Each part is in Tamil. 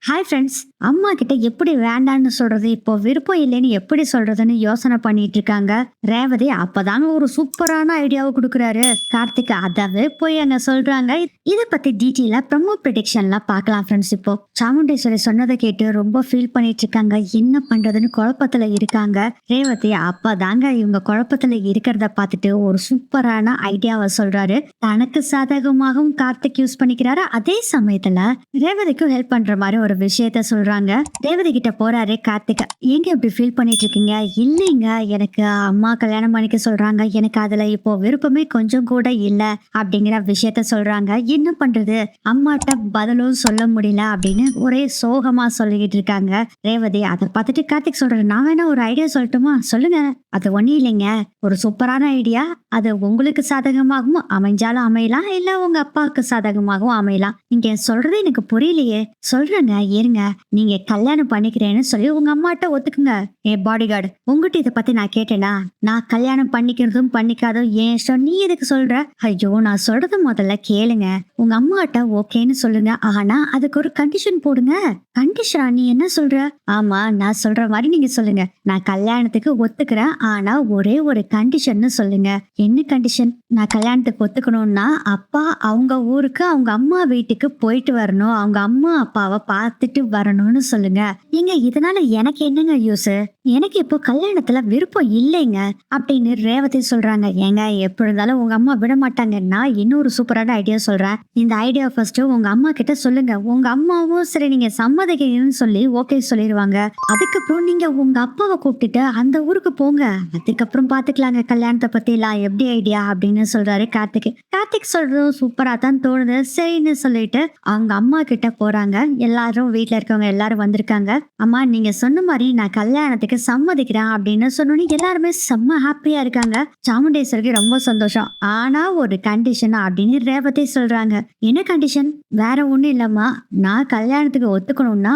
Hi friends. அம்மா கிட்ட எப்படி வேண்டான்னு சொல்றது, இப்போ விருப்பம் இல்லைன்னு எப்படி சொல்றதுன்னு யோசனை பண்ணிட்டு இருக்காங்க ரேவதி. அப்பதாங்க ஒரு சூப்பரான ஐடியாவை கொடுக்குறாரு கார்த்திக். அதவே போய் அங்க சொல்றாங்க. இத பத்தி டீட்டெயிலா ப்ரமோ ப்ரெடிக்ஷன்லாம் பார்க்கலாம் ஃப்ரெண்ட்ஸ். இப்போ சாமுண்டேஸ்வரி சொன்னதை கேட்டு ரொம்ப ஃபீல் பண்ணிட்டு இருக்காங்க. என்ன பண்றதுன்னு குழப்பத்துல இருக்காங்க ரேவதி. அப்பதாங்க இவங்க குழப்பத்துல இருக்கிறத பார்த்துட்டு ஒரு சூப்பரான ஐடியாவை சொல்றாரு. தனக்கு சாதகமாகவும் கார்த்திக் யூஸ் பண்ணிக்கிறாரு. அதே சமயத்துல ரேவதிக்கும் ஹெல்ப் பண்ற மாதிரி ஒரு விஷயத்த சொல்றாங்க. ரேவதி கிட்ட போறாரு கார்த்திக். ஏங்க இப்படி ஃபீல் பண்ணிட்டு இருக்கீங்க? இல்லைங்க, எனக்கு அம்மா கல்யாணம் பண்ணிக்க சொல்றாங்க, எனக்கு அதுல இப்போ விருப்பமே கொஞ்சம் கூட இல்ல அப்படிங்கிற விஷயத்த சொல்றாங்க. என்ன பண்றது, அம்மாட்ட பதிலும் சொல்ல முடியல அப்படின்னு ஒரே சோகமா சொல்லிக்கிட்டு இருக்காங்க ரேவதி. அதை பார்த்துட்டு கார்த்திக் சொல்றாரு, நான் வேணா ஒரு ஐடியா சொல்லட்டுமா? சொல்லுங்க. அது ஒண்ணும் இல்லைங்க, ஒரு சூப்பரான ஐடியா. அது உங்களுக்கு சாதகமாகவும் அமைஞ்சாலும் அமையலாம், இல்ல உங்க அப்பாவுக்கு சாதகமாகவும் அமையலாம். நீங்க சொல்றது எனக்கு புரியலையே. சொல்றேங்க இருங்க. நீங்க கல்யாணம் பண்ணிக்கிறேன்னு சொல்லி உங்க அம்மாட்ட ஒத்துக்குங்க. என் பாடி கார்டு, உங்ககிட்ட இதை பத்தி நான் கேட்டேனா? நான் கல்யாணம் பண்ணிக்கிறதும் பண்ணிக்காதும் ஏன் இஷ்டம், நீ எதுக்கு சொல்ற? ஐயோ, நான் சொல்றது முதல்ல கேளுங்க. உங்க அம்மாட்ட ஓகேன்னு சொல்லுங்க, ஆனா அதுக்கு ஒரு கண்டிஷன் போடுங்க. கண்டிஷனா? நீ என்ன சொல்ற? ஆமா, நான் சொல்ற மாதிரி நீங்க சொல்லுங்க. நான் கல்யாணத்துக்கு ஒத்துக்கிறேன், ஆனா ஒரே ஒரு கண்டிஷன்னு சொல்லுங்க. என்ன கண்டிஷன்? நான் கல்யாணத்துக்கு ஒத்துக்கணும்னா அப்பா அவங்க ஊருக்கு அவங்க அம்மா வீட்டுக்கு போயிட்டு வரணும், அவங்க அம்மா அப்பாவை பார்த்துட்டு வரணும்னு சொல்லுங்க. ஏங்க இதனால எனக்கு என்னங்க யூஸ்? எனக்கு இப்போ கல்யாணத்துல விருப்பம் இல்லைங்க அப்படின்னு ரேவதி சொல்றாங்க. ஏங்க எப்படி இருந்தாலும் உங்க அம்மா விட மாட்டாங்க. நான் இன்னொரு சூப்பரான ஐடியா சொல்றேன். இந்த ஐடியா ஃபர்ஸ்ட் உங்க அம்மா கிட்ட சொல்லுங்க. உங்க அம்மாவும் சரி நீங்க சம்மதிக்கிறீங்கன்னு சொல்லி ஓகே சொல்லிடுவாங்க. அதுக்கப்புறம் நீங்க உங்க அப்பாவை கூப்பிட்டுட்டு அந்த ஊருக்கு போங்க. அதுக்கப்புறம் பாத்துக்கலாங்க கல்யாணத்தை பத்தி எல்லாம். எப்படி ஐடியா அப்படின்னு சொல்றாரு கார்த்திக். கார்த்திக் சொல்றதும் சூப்பரா தான் தோணுது. சரின்னு சொல்லிட்டு அவங்க அம்மா கிட்ட போறாங்க. எல்லாரும் வீட்டுல இருக்கவங்க எல்லாரும் வந்திருக்காங்க. அம்மா, நீங்க சொன்ன மாதிரி நான் கல்யாணத்துக்கு சம்மதிக்கிறேன் அப்படின்னு சொன்னோன்னே எல்லாருமே செம்ம ஹாப்பியா இருக்காங்க. சாமுண்டேஸ்வரிக்கு ரொம்ப சந்தோஷம். ஆனா ஒரு கண்டிஷன் அப்படின்னு ரேவதி சொல்றாங்க. என்ன கண்டிஷன்? வேற ஒண்ணும் இல்லம்மா, நான் கல்யாணத்துக்கு ஒத்துக்கணும்னா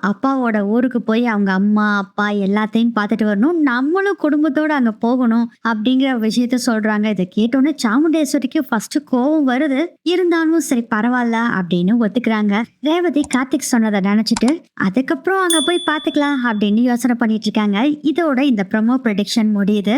அப்பாவோட ஊருக்கு போய் அவங்க அம்மா அப்பா எல்லாத்தையும் பார்த்துட்டு வரணும், நம்மளும் குடும்பத்தோட அங்க போகணும் அப்படிங்கிற விஷயத்த சொல்றாங்க. இதை கேட்டோன்னே சாமுண்டேஸ்வரிக்கு ஃபர்ஸ்ட் கோவம் வருது. இருந்தாலும் சரி பரவாயில்ல அப்படின்னு ஒத்துக்கிறாங்க. ரேவதி கார்த்திக் சொன்னதை நினைச்சிட்டு அதுக்கப்புறம் அங்க போய் பாத்துக்கலாம் அப்படின்னு யோசனை பண்ணிட்டு இருக்காங்க. இதோட இந்த ப்ரோமோ ப்ரெடிக்ஷன் முடியுது.